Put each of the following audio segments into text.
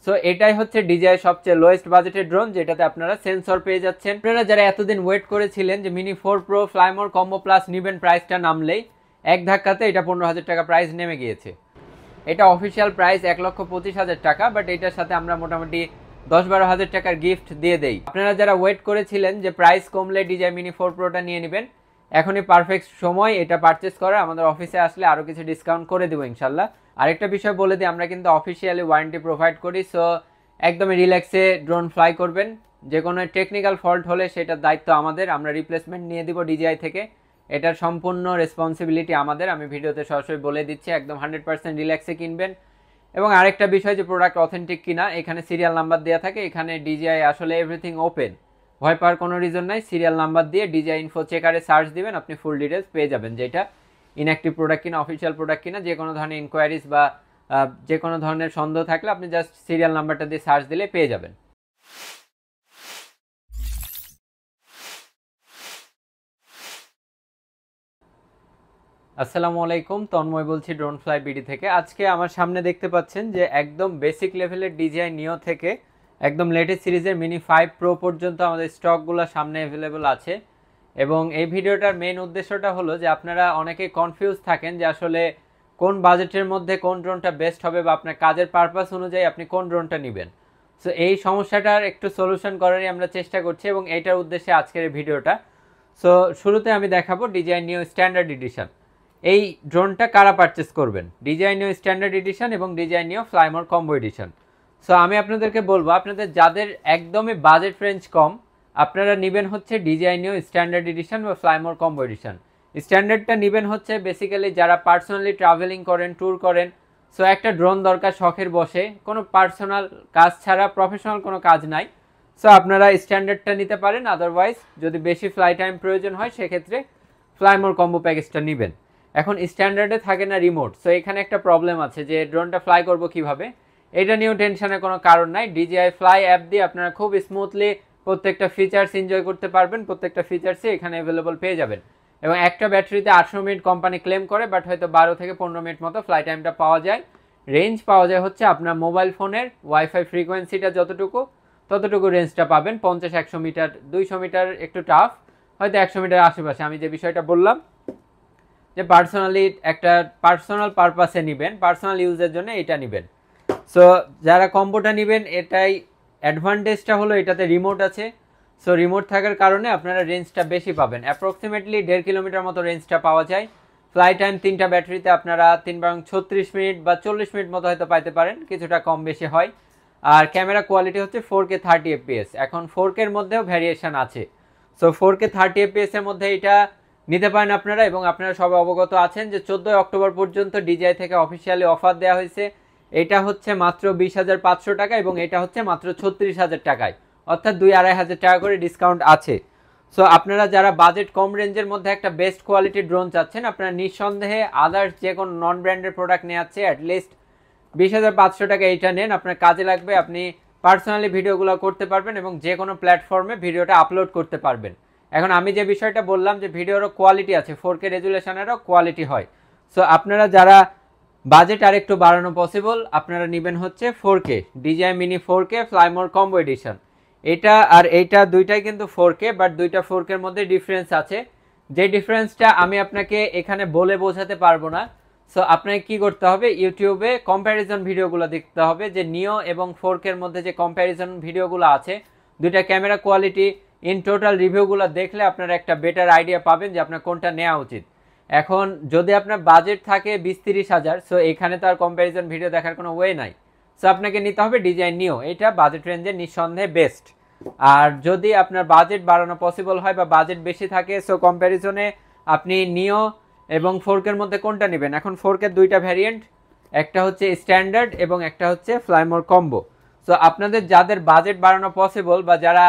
So এটাই হচ্ছে DJI সবচেয়ে লোয়েস্ট বাজেটের ড্রোন, যেটাতে আপনারা সেন্সর পেয়ে যাচ্ছেন। আপনারা যারা এতদিন ওয়েট করেছিলেন যে mini 4 pro Fly More combo plus নেবেন, প্রাইসটা নামলেই এক ধাক্কাতে এটা 15,000 টাকা প্রাইস নেমে গিয়েছে। এটা অফিসিয়াল প্রাইস 1,25,000 টাকা, বাট এটার সাথে আমরা মোটামুটি 10-12,000 টাকার গিফট দিয়ে দেই। আপনারা যারা ওয়েট করেছিলেন যে প্রাইস কমলে ডিজিআই মিনি 4 প্রোটা নিয়ে নেবেন, এখনই পারফেক্ট সময় এটা পারচেস করা। আমাদের অফিসে আসলে আরও কিছু ডিসকাউন্ট করে দেবো ইনশাল্লাহ। আরেকটা বিষয় বলে দিই, আমরা কিন্তু অফিসিয়ালি ওয়ারেন্টি প্রোভাইড করি। সো একদমই রিল্যাক্সে ড্রোন ফ্লাই করবেন। যে কোনো টেকনিক্যাল ফল্ট হলে সেটার দায়িত্ব আমাদের, আমরা রিপ্লেসমেন্ট নিয়ে দিব ডিজিআই থেকে। এটার সম্পূর্ণ রেসপন্সিবিলিটি আমাদের। আমি ভিডিওতে সরাসরি বলে দিচ্ছি, একদম 100% রিল্যাক্সে কিনবেন। এবং আরেকটা বিষয় যে প্রোডাক্ট অথেন্টিক কিনা, এখানে সিরিয়াল নাম্বার দেওয়া থাকে। এখানে ডিজিআই আসলে এভরিথিং ওপেন, ভয় পাওয়ার কোনো রিজন নাই। সিরিয়াল নাম্বার দিয়ে ডিজিআই ইনফো চেকারে সার্চ দিবেন, আপনি ফুল ডিটেলস পেয়ে যাবেন যে এটা ইনঅ্যাক্টিভ প্রোডাক্ট কিনা, অফিসিয়াল প্রোডাক্ট কিনা। যে কোনো ধরনের ইনকোয়ারিজ বা যে কোনো ধরনের সন্দেহ থাকলে আপনি জাস্ট সিরিয়াল নাম্বারটা দিয়ে সার্চ দিলে পেয়ে যাবেন। আসসালামু আলাইকুম, তন্ময় বলছি ড্রোন ফ্লাই বিডি থেকে। আজকে আমার সামনে দেখতে পাচ্ছেন যে একদম বেসিক লেভেলের ডিজিআই নিও থেকে একদম লেটেস্ট সিরিজের মিনি 5 প্রো পর্যন্ত আমাদের স্টকগুলো সামনে অ্যাভেলেবল আছে। এবং এই ভিডিওটার মেইন উদ্দেশ্যটা হলো যে আপনারা অনেকে কনফিউজ থাকেন যে আসলে কোন বাজেটের মধ্যে কোন ড্রোনটা বেস্ট হবে, বা আপনার কাজের পারপাস অনুযায়ী আপনি কোন ড্রোনটা নেবেন। সো এই সমস্যাটার একটু সলিউশন করারই আমরা চেষ্টা করছি, এবং এইটার উদ্দেশ্যে আজকের এই ভিডিওটা। সো শুরুতে আমি দেখাবো ডিজিআই নিও স্ট্যান্ডার্ড এডিশন। এই ড্রোনটা কারা পারচেস করবেন, ডিজিআই নিও স্ট্যান্ডার্ড এডিশন এবং ডিজিআই নিও ফ্লাইমোর কম্বো এডিশন। সো আমি আপনাদেরকে বলবো, আপনাদের যাদের একদমই বাজেট রেঞ্জ কম, আপনারা নেবেন হচ্ছে ডিজিআই নিও স্ট্যান্ডার্ড এডিশন বা ফ্লাইমোর কম্বো এডিশন। স্ট্যান্ডার্ডটা নেবেন হচ্ছে বেসিক্যালি যারা পার্সোনালি ট্রাভেলিং করেন, ট্যুর করেন। সো একটা ড্রোন দরকার শখের বসে, কোনো পার্সোনাল কাজ ছাড়া, প্রফেশনাল কোনো কাজ নাই। সো আপনারা স্ট্যান্ডার্ডটা নিতে পারেন। আদারওয়াইজ যদি বেশি ফ্লাই টাইম প্রয়োজন হয়, সেক্ষেত্রে ফ্লাইমোর কম্বো প্যাকেজটা নেবেন। এখন স্ট্যান্ডার্ডে থাকে না রিমোট, সো এখানে একটা প্রবলেম আছে যে ড্রোনটা ফ্লাই করব কিভাবে। এটা নিয়েও টেনশনের কোনো কারণ নাই। ডিজিআই ফ্লাই অ্যাপ দিয়ে আপনারা খুব স্মুথলি প্রত্যেকটা ফিচার্স এনজয় করতে পারবেন। প্রত্যেকটা ফিচার্সই এখানে অ্যাভেলেবল পেয়ে যাবেন। এবং একটা ব্যাটারিতে 800 মিনিট কোম্পানি ক্লেম করে, বাট হয়তো 12 থেকে 15 মিনিট মতো ফ্লাই টাইমটা পাওয়া যায়। রেঞ্জ পাওয়া যায় হচ্ছে আপনার মোবাইল ফোনের ওয়াইফাই ফ্রিকোয়েন্সিটা যতটুকু, ততটুকু রেঞ্জটা পাবেন। 50-100 মিটার, 200 মিটার একটু টাফ, হয়তো 100 মিটার আশেপাশে। আমি যে বিষয়টা বললাম যে পার্সোনালি একটা পার্সোনাল পারপাসে নেবেন, পার্সোনাল ইউজের জন্য এটা নেবেন। সো যারা কম্বোটা নেবেন, এটাই অ্যাডভান্টেজটা হলো এটাতে রিমোট আছে। সো রিমোট থাকার কারণে আপনারা রেঞ্জটা বেশি পাবেন। অ্যাপ্রক্সিমেটলি 1.5 কিলোমিটার মতো রেঞ্জটা পাওয়া যায়। ফ্লাই টাইম 3টা ব্যাটারিতে আপনারা 3×36 মিনিট বা 40 মিনিট মতো হয়তো পাইতে পারেন, কিছুটা কম বেশি হয়। আর ক্যামেরা কোয়ালিটি হচ্ছে 4K 30 fps। এখন 4K এর মধ্যেও ভ্যারিয়েশন আছে। সো 4K 30 fps এর মধ্যে এটা নিতে পারেন আপনারা। এবং আপনারা সবাই অবগত আছেন যে 14 অক্টোবর পর্যন্ত ডিজিআই থেকে অফিসিয়ালি অফার দেওয়া হয়েছে। এটা হচ্ছে মাত্র 20,500 টাকা, এবং এটা হচ্ছে মাত্র 36,000 টাকায়, অর্থাৎ 2-2,500 টাকা করে ডিসকাউন্ট আছে। সো আপনারা যারা বাজেট কম রেঞ্জের মধ্যে একটা বেস্ট কোয়ালিটির ড্রোন চাচ্ছেন, আপনারা নিঃসন্দেহে আদার্স যে কোনো নন ব্র্যান্ডের প্রোডাক্ট নেওয়াচ্ছে অ্যাটলিস্ট 20,500 টাকা এইটা নেন, আপনার কাজে লাগবে। আপনি পার্সোনালি ভিডিওগুলো করতে পারবেন এবং যে কোনো প্ল্যাটফর্মে ভিডিওটা আপলোড করতে পারবেন। এখন আমি যে বিষয়টা বললাম যে ভিডিওরও কোয়ালিটি আছে, 4K রেজুলেশনেরও কোয়ালিটি হয়। সো আপনারা যারা বাজেট আর একটু বাড়ানো পসিবল, আপনারা নেবেন হচ্ছে 4K DJI mini 4K Fly More combo edition. এটা আর এইটা দুইটাই কিন্তু 4K, বাট দুইটা 4K এর মধ্যে ডিফারেন্স আছে। যে ডিফারেন্সটা আমি আপনাকে এখানে বলে বোঝাতে পারবো না। সো আপনাকে কি করতে হবে, ইউটিউবে কম্প্যারিজন ভিডিওগুলো দেখতে হবে যে নিও এবং 4K এর মধ্যে যে কম্প্যারিজন ভিডিওগুলো আছে, দুইটা ক্যামেরা কোয়ালিটি ইন টোটাল রিভিউগুলো দেখলে আপনারা একটা বেটার আইডিয়া পাবেন যে আপনার কোনটা নেওয়া উচিত। এখন যদি আপনার বাজেট থাকে 20-30 হাজার, সো এখানে তো আর কম্প্যারিজন ভিডিও দেখার কোনো ওয়ে নাই। সো আপনাকে নিতে হবে ডিজাইন নিও, এটা বাজেট রেঞ্জে নিঃসন্দেহে বেস্ট। আর যদি আপনার বাজেট বাড়ানো পসিবল হয় বা বাজেট বেশি থাকে, সো কম্প্যারিজনে আপনি নিও এবং 4K এর মধ্যে কোনটা নেবেন। এখন 4K দুইটা ভ্যারিয়েন্ট, একটা হচ্ছে স্ট্যান্ডার্ড এবং একটা হচ্ছে ফ্লাইমোর কম্বো। সো আপনাদের যাদের বাজেট বাড়ানো পসিবল, বা যারা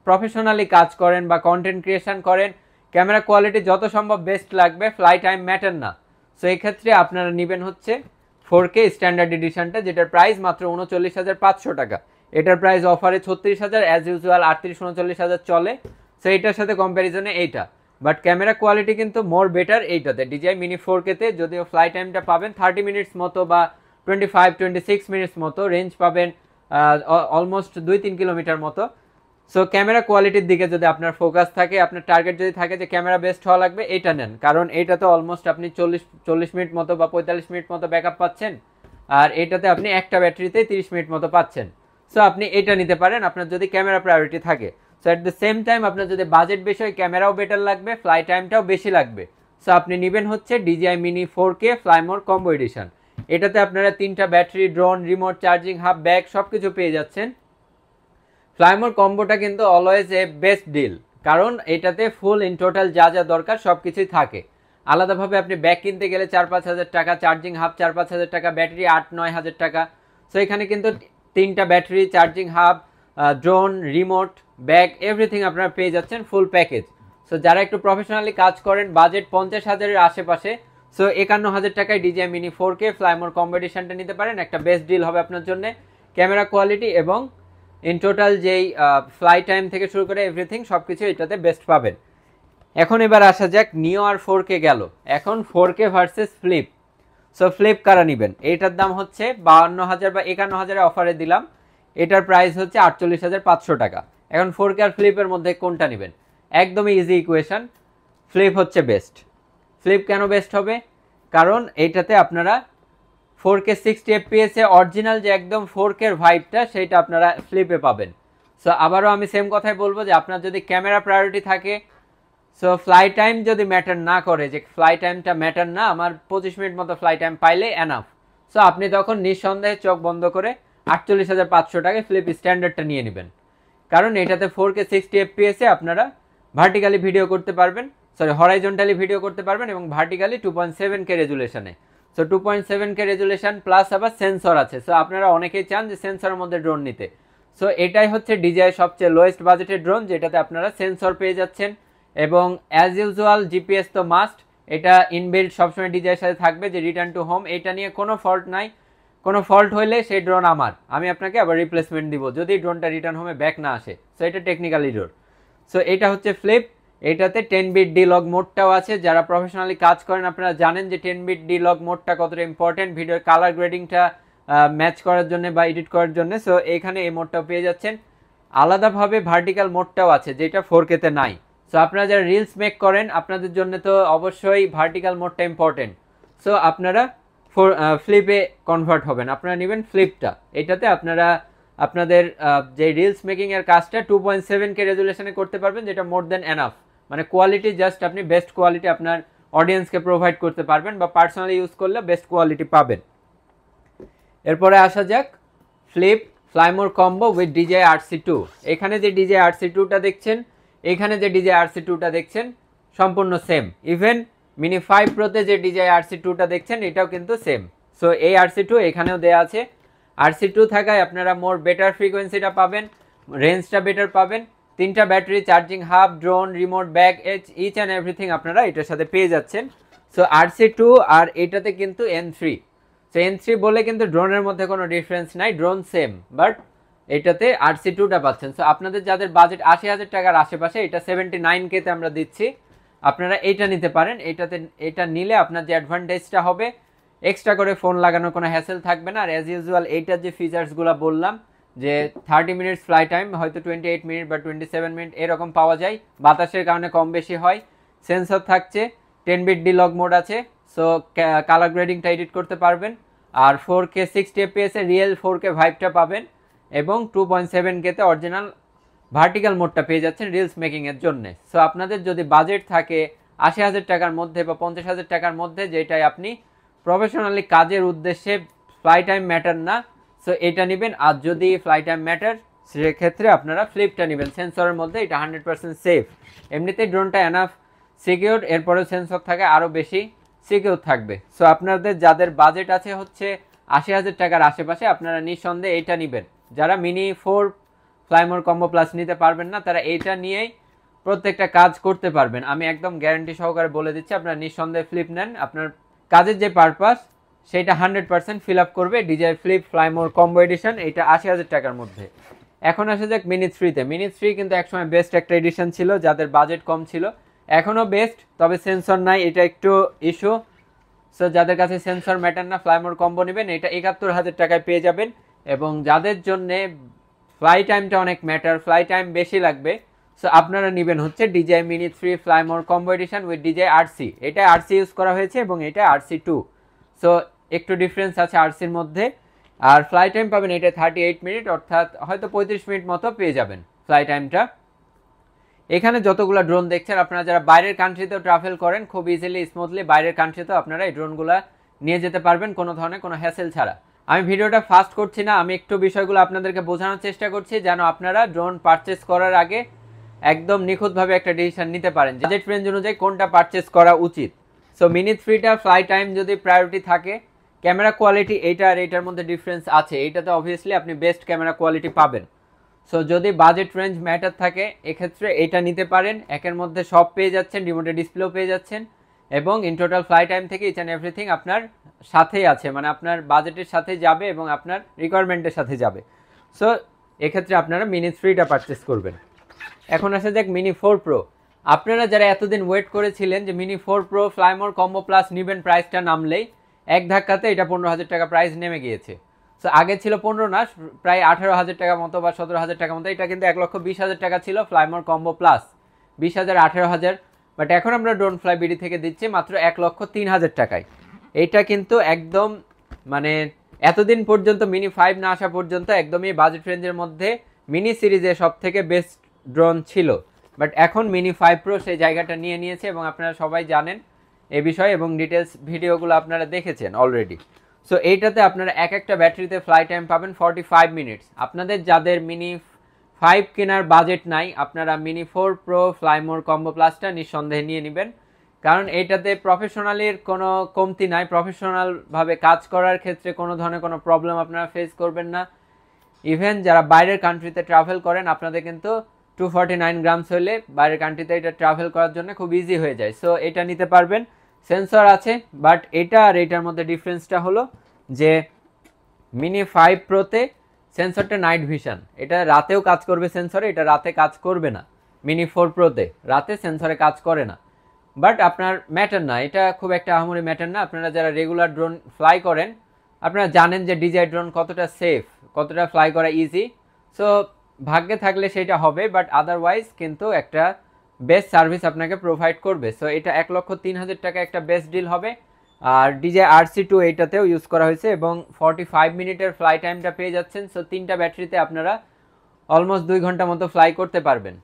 প্রফেশনালি কাজ করেন বা কন্টেন্ট ক্রিয়েশন করেন, ক্যামেরা কোয়ালিটি যত সম্ভব বেস্ট লাগবে, ফ্লাই টাইম ম্যাটার না। সো এই ক্ষেত্রে আপনারা নেবেন হচ্ছে 4K স্ট্যান্ডার্ড এডিশনটা, যেটার প্রাইস মাত্র 39,500 টাকা। এটার প্রাইস অফারে 36,000, অ্যাজ ইউজুয়াল 38-39,000 চলে। সো এটার সাথে কম্প্যারিজনে এইটা, বাট ক্যামেরা কোয়ালিটি কিন্তু মোর বেটার এইটাতে, ডিজিআই মিনি 4K তে। যদিও ফ্লাই টাইমটা পাবেন 30 মিনিটস মতো বা 25-26 মিনিটস মতো, রেঞ্জ পাবেন অলমোস্ট 2-3 কিলোমিটার মতো। সো ক্যামেরা কোয়ালিটির দিকে যদি আপনার ফোকাস থাকে, আপনার টার্গেট যদি থাকে যে ক্যামেরা বেস্ট হওয়া লাগবে, এটা নেন, কারণ এটা তো অলমোস্ট আপনি 40 মিনিট মতো বা 45 মিনিট মতো ব্যাকআপ পাচ্ছেন, আর এটাতে আপনি একটা ব্যাটারিতে 30 মিনিট মতো পাচ্ছেন। সো আপনি এটা নিতে পারেন আপনার যদি ক্যামেরা প্রায়োরিটি থাকে। So at the same time আপনার যদি বাজেট বেশি হয়, ক্যামেরাও বেটার লাগবে, ফ্লাই টাইমটাও বেশি লাগবে, সো আপনি নেবেন হচ্ছে DJI mini 4K Fly More combo edition. এটাতে আপনারা 3টা battery, drone, remote, charging hub, bag সব কিছু পেয়ে যাচ্ছেন। ফ্লাইমোর কম্বোটা কিন্তু অলওয়েজ এ বেস্ট ডিল, কারণ এটাতে ফুল ইন টোটাল যা যা দরকার সব কিছুই থাকে। আলাদাভাবে আপনি ব্যাগ কিনতে গেলে 4-5 হাজার টাকা, চার্জিং হাব 4-5 হাজার টাকা, ব্যাটারি 8-9 হাজার টাকা। সো এখানে কিন্তু 3টা battery, charging hub, drone, remote, bag everything আপনারা পেয়ে যাচ্ছেন ফুল প্যাকেজ। সো যারা একটু প্রফেশনালি কাজ করেন, বাজেট 50,000-এর আশেপাশে, সো 51,000 টাকায় DJI mini 4K Fly More combo এডিশনটা নিতে পারেন। একটা বেস্ট ডিল হবে আপনার জন্য, ক্যামেরা কোয়ালিটি এবং ইন টোটাল যেই ফ্লাই টাইম থেকে শুরু করে এভরিথিং সব কিছু এটাতে বেস্ট পাবেন। এখন এবার আসা যাক নিও আর 4K গেল, এখন 4K versus flip. So flip কারা নেবেন? এইটার দাম হচ্ছে 52,000 বা 51,000-এ অফারে দিলাম, এটার প্রাইস হচ্ছে 48,500 টাকা। এখন 4K আর ফ্লিপের মধ্যে কোনটা নেবেন? একদমই ইজি ইকুয়েশন, ফ্লিপ হচ্ছে বেস্ট। ফ্লিপ কেন বেস্ট হবে? কারণ এইটাতে আপনারা 4K 60 FPS এ অরিজিনাল যে একদম 4K এর ভাইবটা সেটা আপনারা ফ্লিপে পাবেন। সো আবারও আমি সেম কথাই বলবো যে আপনার যদি ক্যামেরা প্রায়োরিটি থাকে, সো ফ্লাই টাইম যদি ম্যাটার না করে, যে ফ্লাই টাইমটা ম্যাটার না, আমার 25 মিনিট মতো ফ্লাই টাইম পাইলে এনাফ, সো আপনি তখন নিঃসন্দেহে চোখ বন্ধ করে 48,500 টাকায় ফ্লিপ স্ট্যান্ডার্ডটা নিয়ে নেবেন। কারণ এটাতে 4K 60 FPS এ আপনারা ভার্টিক্যালি ভিডিও করতে পারবেন, হরাইজন্টালি ভিডিও করতে পারবেন, এবং ভার্টিক্যালি 2.7K রেজুলেশনে। সো 2.7K রেজুলেশন প্লাস আবার সেন্সর আছে। সো আপনারা অনেকেই চান যে সেন্সরের মধ্যে ড্রোন নিতে। সো এটাই হচ্ছে DJI সবচেয়ে লোয়েস্ট বাজেটের ড্রোন, যেটাতে আপনারা সেন্সর পেয়ে যাচ্ছেন, এবং অ্যাজ ইউজুয়াল জিপিএস তো মাস্ট, এটা ইনবিল্ড সবসময় DJI সাথে থাকবে, যে রিটার্ন টু হোম, এটা নিয়ে কোনো ফল্ট নাই। কোনো ফল্ট হইলে সেই ড্রোন আমার, আমি আপনাকে আবার রিপ্লেসমেন্ট দিব যদি ড্রোনটা রিটার্ন হোমে ব্যাক না আসে। সো এটা টেকনিক্যাল ইরর। সো এটা হচ্ছে ফ্লিপ। এটাতে 10 বিট ডিলগ মোডটাও আছে, যারা প্রফেশনালি কাজ করেন আপনারা জানেন যে 10 বিট ডিলগ মোডটা কতটা ইম্পর্টেন্ট ভিডিওর কালার গ্রেডিংটা ম্যাচ করার জন্য বা এডিট করার জন্য। সো এখানে এই মোডটাও পেয়ে যাচ্ছেন। আলাদাভাবে ভার্টিক্যাল মোডটাও আছে, যেটা 4K তে নাই। সো আপনারা যারা রিলস মেক করেন, আপনাদের জন্য তো অবশ্যই ভার্টিক্যাল মোডটা ইম্পর্টেন্ট। সো আপনারা ফ্লিপে কনভার্ট হবেন, আপনারা নেবেন ফ্লিপটা। এটাতে আপনারা আপনাদের যে রিলস মেকিং এর কাজটা 2.7K রেজুলেশনে করতে পারবেন, যেটা মোর দেন এনাফ। মানে কোয়ালিটি জাস্ট আপনি বেস্ট কোয়ালিটি আপনার অডিয়েন্সকে প্রোভাইড করতে পারবেন, বা পার্সোনালি ইউজ করলে বেস্ট কোয়ালিটি পাবেন। এরপরে আসা যাক flip fly more combo with DJI RC2। এখানে যে DJI RC2টা দেখছেন, এখানে যে DJI RC2টা দেখছেন সম্পূর্ণ সেম। ইভেন মিনি 5 প্রোতে যে DJI RC2টা দেখছেন এটাও কিন্তু সেম। সো এই RC2 এখানেও দেয়া আছে। RC2 থাকায় আপনারা মোর বেটার ফ্রিকোয়েন্সিটা পাবেন, রেঞ্জটা বেটার পাবেন, 3টা battery, charging hub, drone, remote, bag, each and everything আপনারা এটার সাথে পেয়ে যাচ্ছেন। সো RC2 আর এটাতে কিন্তু N3। সো N3 বলে কিন্তু ড্রোনের মধ্যে কোনো ডিফারেন্স নাই, ড্রোন সেম, বাট এটাতে RC2টা পাচ্ছেন। সো আপনাদের যাদের বাজেট 80,000 টাকার আশেপাশে, এটা 79K তে আমরা দিচ্ছি, আপনারা এইটা নিতে পারেন। এটা নিলে আপনার যে অ্যাডভান্টেজটা হবে, এক্সট্রা করে ফোন লাগানোর কোনো হ্যাসেল থাকবে না। আর অ্যাজ ইউজুয়াল এইটার যে ফিচার্সগুলো বললাম, যে 30 মিনিটস ফ্লাই টাইম, হয়তো 28 মিনিট বা 27 মিনিট এরকম পাওয়া যায়, বাতাসের কারণে কম বেশি হয়। সেন্সর থাকছে, 10 বিট ডিলগ মোড আছে, সো কালার গ্রেডিংটা এডিট করতে পারবেন। আর 4K 60 FPS এ রিয়েল 4K ভাইবটা পাবেন, এবং 2.7K তে অরিজিনাল ভার্টিক্যাল মোডটা পেয়ে যাচ্ছেন রিলস মেকিংয়ের জন্য। সো আপনাদের যদি বাজেট থাকে 80,000 টাকার মধ্যে বা 50,000 টাকার মধ্যে, যেটাই আপনি প্রফেশনালি কাজের উদ্দেশ্যে, ফ্লাই টাইম ম্যাটার না, সো এটা নেবেন। আর যদি ফ্লাই টাইম ম্যাটার, সেক্ষেত্রে আপনারা ফ্লিপটা নেবেন। সেন্সরের মধ্যে এটা 100% সেফ। এমনিতেই ড্রোনটা এনাফ সিকিউর, এরপরেও সেন্সর থাকে আরও বেশি সিকিউর থাকবে। সো আপনাদের যাদের বাজেট আছে হচ্ছে 80,000 টাকার আশেপাশে, আপনারা নিঃসন্দেহে এইটা নেবেন। যারা মিনি 4 ফ্লাইমোর কম্বো প্লাস নিতে পারবেন না, তারা এইটা নিয়েই প্রত্যেকটা কাজ করতে পারবেন। আমি একদম গ্যারান্টি সহকারে বলে দিচ্ছি, আপনারা নিঃসন্দেহে ফ্লিপ নেন, আপনার কাজের যে পারপাস সেটা 100% ফিল আপ করবে DJI flip fly more combo edition, এটা 80,000 টাকার মধ্যে। এখন আসা যাক মিনি 3-তে। মিনি 3 কিন্তু একসময় বেস্ট একটা এডিশন ছিল যাদের বাজেট কম ছিল, এখনও বেস্ট, তবে সেন্সর নাই, এটা একটু ইস্যু। সো যাদের কাছে সেন্সর ম্যাটার না, ফ্লাইমোর কম্বো নেবেন, এটা 71,000 টাকায় পেয়ে যাবেন। এবং যাদের জন্যে ফ্লাই টাইমটা অনেক ম্যাটার, ফ্লাই টাইম বেশি লাগবে, সো আপনারা নেবেন হচ্ছে DJI Mini 3 fly more combo edition with DJI RC। এটা RC ইউজ করা হয়েছে এবং এটা RC2, সো একটু ডিফারেন্স আছে RCর মধ্যে। আর ফ্লাই টাইম পাবেন এটা 38 মিনিট, অর্থাৎ হয়তো 35 মিনিট মতো পেয়ে যাবেন ফ্লাই টাইমটা। এখানে যতগুলো ড্রোন দেখছেন, আপনারা যারা বাইরের কান্ট্রিতেও ট্রাভেল করেন খুব ইজিলি স্মুথলি বাইরের কান্ট্রিতেও আপনারা এই ড্রোনগুলো নিয়ে যেতে পারবেন কোনো ধরনের কোনো হ্যাসেল ছাড়া। আমি ভিডিওটা ফাস্ট করছি না, আমি একটু বিষয়গুলো আপনাদেরকে বোঝানোর চেষ্টা করছি যেন আপনারা ড্রোন পারচেস করার আগে একদম নিখুঁতভাবে একটা ডিসিশন নিতে পারেন বাজেট রেঞ্জ অনুযায়ী কোনটা পারচেস করা উচিত। সো মিনি 3টা ফ্লাই টাইম যদি প্রায়োরিটি থাকে, ক্যামেরা কোয়ালিটি এইটা আর এইটার মধ্যে ডিফারেন্স আছে, এইটাতে অবভিয়াসলি আপনি বেস্ট ক্যামেরা কোয়ালিটি পাবেন। সো যদি বাজেট রেঞ্জ ম্যাটার থাকে এক্ষেত্রে এটা নিতে পারেন, একের মধ্যে সব পেয়ে যাচ্ছেন, রিমোটের ডিসপ্লেও পেয়ে যাচ্ছেন এবং ইন টোটাল ফ্লাই টাইম থেকে ইচ অ্যান্ড এভরিথিং আপনার সাথেই আছে, মানে আপনার বাজেটের সাথে যাবে এবং আপনার রিকোয়ারমেন্টের সাথে যাবে। সো এক্ষেত্রে আপনারা মিনি 3টা পারচেস করবেন। এখন আসা যাক মিনি 4 প্রো। আপনারা যারা এতদিন ওয়েট করেছিলেন যে mini 4 pro fly more combo plus নেবেন, প্রাইসটা নামলেই এক ধাক্কাতে এটা 15,000 টাকা প্রাইস নেমে গিয়েছে। সো আগে ছিল 15 না, প্রায় 18,000 টাকা মতো বা 17,000 টাকা মতো। এটা কিন্তু 1,20,000 টাকা ছিল fly more combo plus, 20,000 18,000, but এখন আমরা ড্রোন ফ্লাই বিডি থেকে দিচ্ছি মাত্র 1,03,000 টাকায়। এইটা কিন্তু একদম মানে এতদিন পর্যন্ত মিনি 5 না আসা পর্যন্ত একদমই বাজেট রেঞ্জের মধ্যে মিনি সিরিজে সব থেকে বেস্ট ড্রোন ছিল, বাট এখন মিনি 5 প্রো সেই জায়গাটা নিয়ে নিয়েছে এবং আপনারা সবাই জানেন এ বিষয়ে এবং ডিটেলস ভিডিওগুলো আপনারা দেখেছেন অলরেডি। সো এইটাতে আপনারা এক একটা ব্যাটারিতে ফ্লাই টাইম পাবেন 45 মিনিটস। আপনাদের যাদের মিনি 5 কেনার বাজেট নাই, আপনারা mini 4 pro fly more combo প্লাসটা নিঃসন্দেহে নিয়ে নেবেন, কারণ এইটাতে প্রফেশনালির কোনো কমতি নাই। প্রফেশনালভাবে কাজ করার ক্ষেত্রে কোনো ধরনের কোনো প্রবলেম আপনারা ফেস করবেন না। ইভেন যারা বাইরের কান্ট্রিতে ট্রাভেল করেন, আপনাদের কিন্তু 249 গ্রামস হলে বাইরের কান্ট্রিতে এটা ট্রাভেল করার জন্য খুব ইজি হয়ে যায়। সো এটা নিতে পারবেন। সেন্সর আছে, বাট এটা আর এটার মধ্যে ডিফারেন্সটা হলো যে মিনি 5 প্রোতে সেন্সরটা নাইট ভিশন, এটা রাতেও কাজ করবে সেন্সরে, এটা রাতে কাজ করবে না। মিনি 4 প্রোতে রাতে সেন্সরে কাজ করে না, বাট আপনার ম্যাটার না, এটা খুব একটা আহামরি ম্যাটার না। আপনারা যারা রেগুলার ড্রোন ফ্লাই করেন আপনারা জানেন যে DJI ড্রোন কতটা সেফ, কতটা ফ্লাই করা ইজি। সো ভাগ্যে থাকলে সেটা হবে, বাট আদারওয়াইজ কিন্তু একটা বেস্ট সার্ভিস আপনাকে প্রোভাইড করবে। সো এটা 1,03,000 টাকা একটা বেস্ট ডিল হবে। আর DJI RC2 এইটাতেও ইউজ করা হয়েছে এবং 45 মিনিটের ফ্লাই টাইমটা পেয়ে যাচ্ছেন। সো 3টা ব্যাটারিতে আপনারা অলমোস্ট 2 ঘন্টা মতো ফ্লাই করতে পারবেন।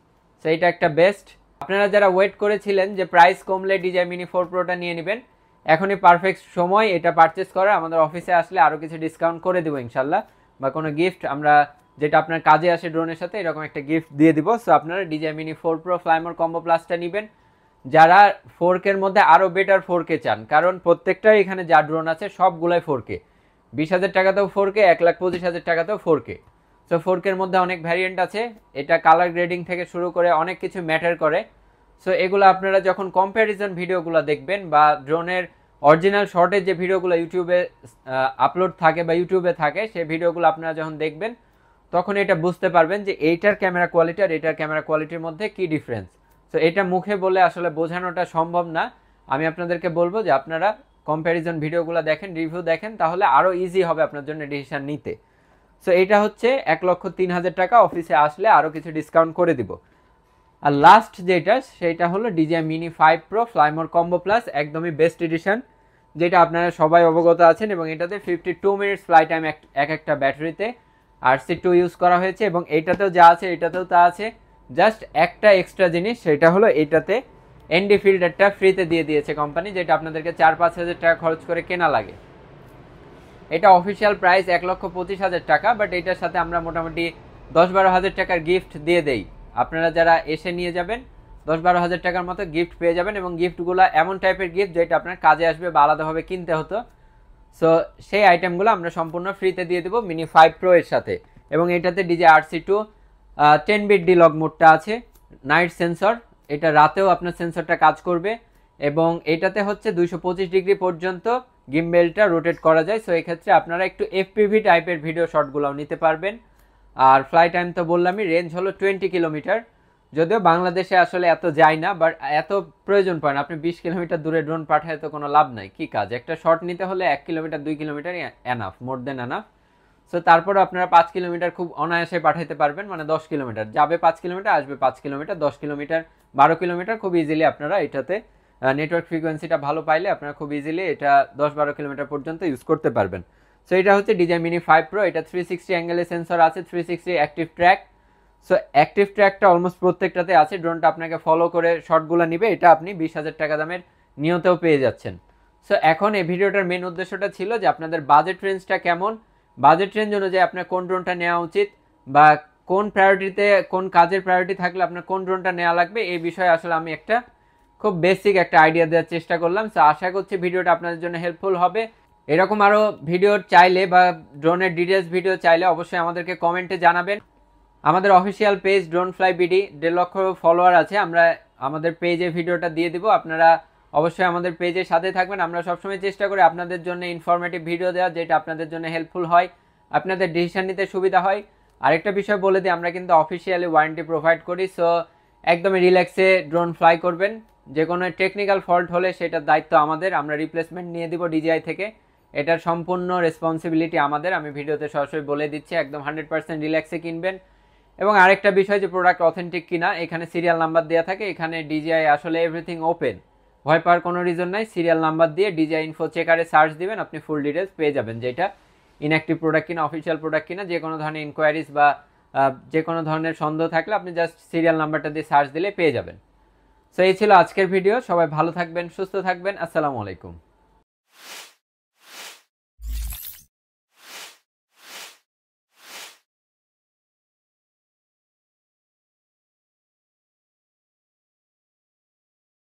সো এটা একটা বেস্ট। আপনারা যারা ওয়েট করেছিলেন যে প্রাইস কমলে DJI Mini 4 প্রোটা নিয়ে নেবেন, এখনই পারফেক্ট সময় এটা পারচেস করা। আমাদের অফিসে আসলে আরও কিছু ডিসকাউন্ট করে দেবো ইনশাল্লাহ, বা কোনো গিফট আমরা যেটা আপনার কাজে আসে ড্রোনের সাথে এরকম একটা গিফট দিয়ে দিব। সো আপনারা DJI Mini 4 pro fly more combo প্লাসটা নেবেন যারা 4K এর মধ্যে আরও বেটার 4K চান, কারণ প্রত্যেকটাই এখানে যা ড্রোন আছে সবগুলাই 4K। 20,000 টাকাতেও 4K, 1,25,000 টাকাতেও 4K। So 4K এর মধ্যে অনেক ভ্যারিয়েন্ট আছে, এটা কালার গ্রেডিং থেকে শুরু করে অনেক কিছু ম্যাটার করে। সো এগুলো আপনারা যখন কম্প্যারিজন ভিডিওগুলো দেখবেন বা ড্রোনের অরিজিনাল শর্টের যে ভিডিওগুলো ইউটিউবে আপলোড থাকে বা ইউটিউবে থাকে, সেই ভিডিওগুলো আপনারা যখন দেখবেন তখন এটা বুঝতে পারবেন যে এইটার ক্যামেরা কোয়ালিটি আর এইটার ক্যামেরা কোয়ালিটির মধ্যে কি ডিফারেন্স। সো এটা মুখে বলে আসলে বোঝানোটা সম্ভব না। আমি আপনাদেরকে বলবো যে আপনারা কম্প্যারিজন ভিডিওগুলো দেখেন, রিভিউ দেখেন, তাহলে আরও ইজি হবে আপনার জন্য ডিসিশন নিতে। সো এটা হচ্ছে 1,03,000 টাকা, অফিসে আসলে আরও কিছু ডিসকাউন্ট করে দিব। আর লাস্ট যেটা সেটা হলো DJI Mini 5 Pro fly more combo plus, একদমই বেস্ট এডিশন, যেটা আপনারা সবাই অবগত আছেন এবং এটাতে 52 মিনিটস ফ্লাই টাইম এক একটা ব্যাটারিতে RC2 ইউজ করা হয়েছে এবং এইটাতেও যা আছে এটাতেও তা আছে। জাস্ট একটা এক্সট্রা জিনিস, সেটা হলো এইটাতে ND ফিল্টারটা ফ্রিতে দিয়ে দিয়েছে কোম্পানি, যেটা আপনাদেরকে 4-5 হাজার টাকা খরচ করে কেনা লাগে। এটা অফিসিয়াল প্রাইস 1,25,000 টাকা, বাট এটার সাথে আমরা মোটামুটি 10-12 হাজার টাকার গিফট দিয়ে দেই। আপনারা যারা এসে নিয়ে যাবেন 10-12 হাজার টাকার মতো গিফট পেয়ে যাবেন এবং গিফটগুলো এমন টাইপের গিফট যেটা আপনার কাজে আসবে বা আলাদাভাবে কিনতে হতো। সো সেই আইটেমগুলো আমরা সম্পূর্ণ ফ্রিতে দিয়ে দেবো মিনি 5 প্রো এর সাথে। এবং এটাতে DJI RC2 10 বিট ডিলগ মোডটা আছে, নাইট সেন্সর, এটা রাতেও আপনার সেন্সরটা কাজ করবে এবং এটাতে হচ্ছে 225 ডিগ্রি পর্যন্ত গিম্বেলটা রোটেট করা যায়। সো এক্ষেত্রে আপনারা একটু FPV টাইপের ভিডিও শটগুলোও নিতে পারবেন। আর ফ্লাই টাইম তো বললামই, রেঞ্জ হলো 20 কিলোমিটার। যদিও বাংলাদেশে আসলে এত যায় না, বাট এত প্রয়োজন পড়ে না। আপনি 20 কিলোমিটার দূরে ড্রোন পাঠায় তো কোনো লাভ নাই, কি কাজ? একটা শট নিতে হলে 1 কিলোমিটার 2 কিলোমিটার এনাফ, মোর দেন এনাফ। সো তারপরে আপনারা 5 কিলোমিটার খুব অনায়াসে পাঠাইতে পারবেন, মানে 10 কিলোমিটার যাবে 5 কিলোমিটার, আসবে 5 কিলোমিটার, 10 কিলোমিটার, 12 কিলোমিটার খুব ইজিলি আপনারা এটাতে নেটওয়ার্ক ফ্রিকোয়েন্সিটা ভালো পাইলে আপনারা খুব ইজিলি এটা 10-12 কিলোমিটার পর্যন্ত ইউজ করতে পারবেন। সো এটা হচ্ছে DJI Mini 5 Pro। এটা 360 অ্যাঙ্গেলে সেন্সর আছে, 360 অ্যাক্টিভ ট্র্যাক। সো অ্যাক্টিভ ট্র্যাকটা অলমোস্ট প্রত্যেকটাতে আছে। ড্রোনটা আপনাকে ফলো করে শটগুলো নিবে। এটা আপনি 20,000 টাকা দামের নিয়তেও পেয়ে যাচ্ছেন। সো এখন এই ভিডিওটার মেন উদ্দেশ্যটা ছিল যে আপনাদের বাজেট রেঞ্জটা কেমন, বাজেট রেঞ্জ অনুযায়ী আপনার কোন ড্রোনটা নেওয়া উচিত, বা কোন প্রায়োরিটিতে কোন কাজের প্রায়োরিটি থাকলে আপনার কোন ড্রোনটা নেওয়া লাগবে, এই বিষয়ে আসলে আমি একটা খুব বেসিক একটা আইডিয়া দেওয়ার চেষ্টা করলাম। সো আশা করছি ভিডিওটা আপনাদের জন্য হেল্পফুল হবে। এরকম আরও ভিডিও চাইলে বা ড্রোনের ডিটেলস ভিডিও চাইলে অবশ্যই আমাদেরকে কমেন্টে জানাবেন। আমাদের official page drone fly BD 1.5 লক্ষ ফলোয়ার আছে, আমরা আমাদের পেজে ভিডিওটা দিয়ে দিব। আপনারা অবশ্যই আমাদের পেজের সাথে থাকবেন। আমরা সবসময় চেষ্টা করি আপনাদের জন্য ইনফরমেটিভ ভিডিও দেওয়া, যেটা আপনাদের জন্য হেল্পফুল হয়, আপনাদের ডিসিশন নিতে সুবিধা হয়। আরেকটা বিষয় বলে দিই, আমরা কিন্তু অফিসিয়ালি ওয়ারেন্টি প্রোভাইড করি। সো একদমই রিল্যাক্সে ড্রোন ফ্লাই করবেন। যে কোনো টেকনিক্যাল ফল্ট হলে সেটার দায়িত্ব আমাদের, আমরা রিপ্লেসমেন্ট নিয়ে দিব DJI থেকে। এটার সম্পূর্ণ রেসপন্সিবিলিটি আমাদের। আমি ভিডিওতে সরাসরি বলে দিচ্ছি, একদম 100% রিল্যাক্সে কিনবেন। এবং আরেকটা বিষয় যে প্রোডাক্ট অথেন্টিক কিনা, এখানে সিরিয়াল নাম্বার দেওয়া থাকে। এখানে DJI আসলে এভরিথিং ওপেন, ভয় পাওয়ার কোনো রিজন নাই। সিরিয়াল নাম্বার দিয়ে DJI ইনফো চেকারে সার্চ দিবেন, আপনি ফুল ডিটেলস পেয়ে যাবেন, যেটা ইনঅ্যাক্টিভ প্রোডাক্ট কিনা অফিসিয়াল প্রোডাক্ট কিনা। যে কোনো ধরনের ইনকোয়ারিজ বা যে কোনো ধরনের সন্দেহ থাকলে আপনি জাস্ট সিরিয়াল নাম্বারটা দিয়ে সার্চ দিলে পেয়ে যাবেন। সো এই ছিল আজকের ভিডিও। সবাই ভালো থাকবেন, সুস্থ থাকবেন। আসসালামু আলাইকুম।